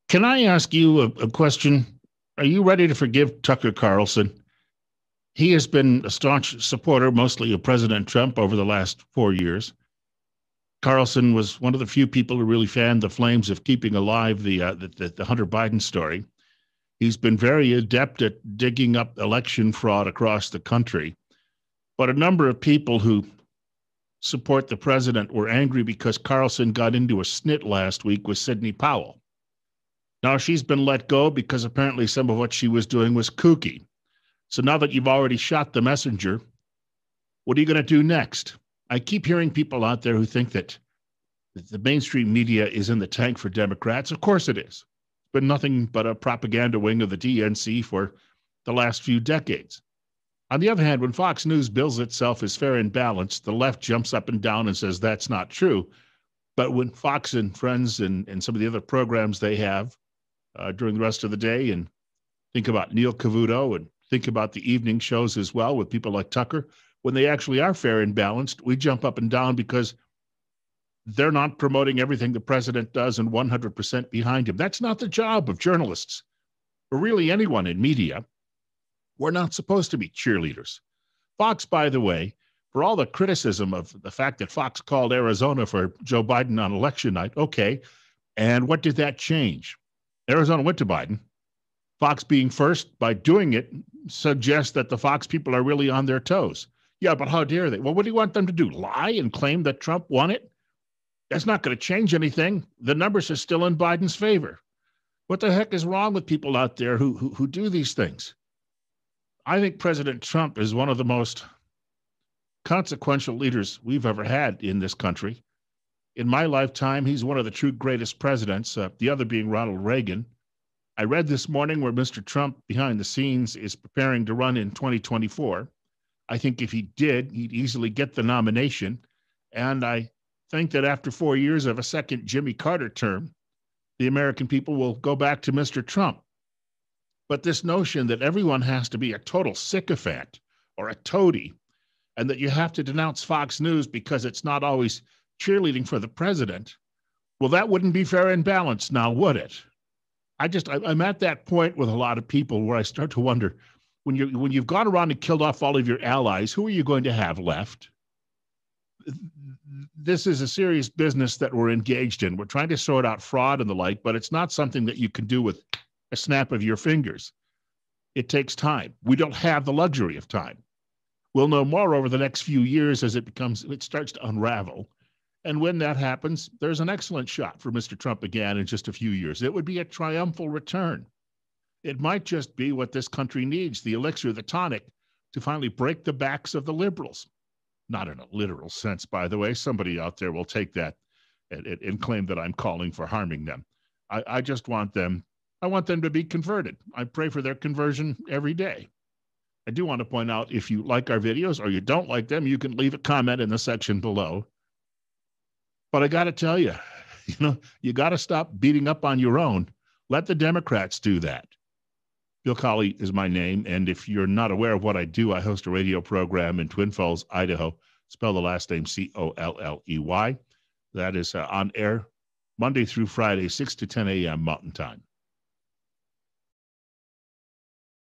Can I ask you a question? Are you ready to forgive Tucker Carlson? He has been a staunch supporter, mostly of President Trump over the last 4 years. Carlson was one of the few people who really fanned the flames of keeping alive the Hunter Biden story. He's been very adept at digging up election fraud across the country. But a number of people who support the president were angry because Carlson got into a snit last week with Sidney Powell. Now she's been let go because apparently some of what she was doing was kooky. So now that you've already shot the messenger, what are you going to do next? I keep hearing people out there who think that the mainstream media is in the tank for Democrats. Of course it is. It's been nothing but a propaganda wing of the DNC for the last few decades. On the other hand, when Fox News bills itself as fair and balanced, the left jumps up and down and says that's not true. But when Fox and Friends and some of the other programs they have during the rest of the day, and think about Neil Cavuto and think about the evening shows as well with people like Tucker, when they actually are fair and balanced, we jump up and down because they're not promoting everything the president does and 100% behind him. That's not the job of journalists or really anyone in media. We're not supposed to be cheerleaders. Fox, by the way, for all the criticism of the fact that Fox called Arizona for Joe Biden on election night, okay, and what did that change? Arizona went to Biden. Fox being first by doing it suggests that the Fox people are really on their toes. Yeah, but how dare they? Well, what do you want them to do? Lie and claim that Trump won it? That's not going to change anything. The numbers are still in Biden's favor. What the heck is wrong with people out there who do these things? I think President Trump is one of the most consequential leaders we've ever had in this country. In my lifetime, he's one of the true greatest presidents, the other being Ronald Reagan. I read this morning where Mr. Trump, behind the scenes, is preparing to run in 2024. I think if he did, he'd easily get the nomination. And I think that after 4 years of a second Jimmy Carter term, the American people will go back to Mr. Trump. But this notion that everyone has to be a total sycophant or a toady, and that you have to denounce Fox News because it's not always cheerleading for the president, well, that wouldn't be fair and balanced now, would it? I'm at that point with a lot of people where I start to wonder, when you've gone around and killed off all of your allies, who are you going to have left? This is a serious business that we're engaged in. We're trying to sort out fraud and the like, but it's not something that you can do with a snap of your fingers. It takes time. We don't have the luxury of time. We'll know more over the next few years as it starts to unravel. And when that happens, there's an excellent shot for Mr. Trump again in just a few years. It would be a triumphal return. It might just be what this country needs, the elixir, the tonic, to finally break the backs of the liberals. Not in a literal sense, by the way. Somebody out there will take that and claim that I'm calling for harming them. I want them to be converted. I pray for their conversion every day. I do want to point out, if you like our videos or you don't like them, you can leave a comment in the section below. But I got to tell you, you got to stop beating up on your own. Let the Democrats do that. Bill Colley is my name, and if you're not aware of what I do, I host a radio program in Twin Falls, Idaho. Spell the last name Colley. That is on air Monday through Friday, 6 to 10 a.m. Mountain Time.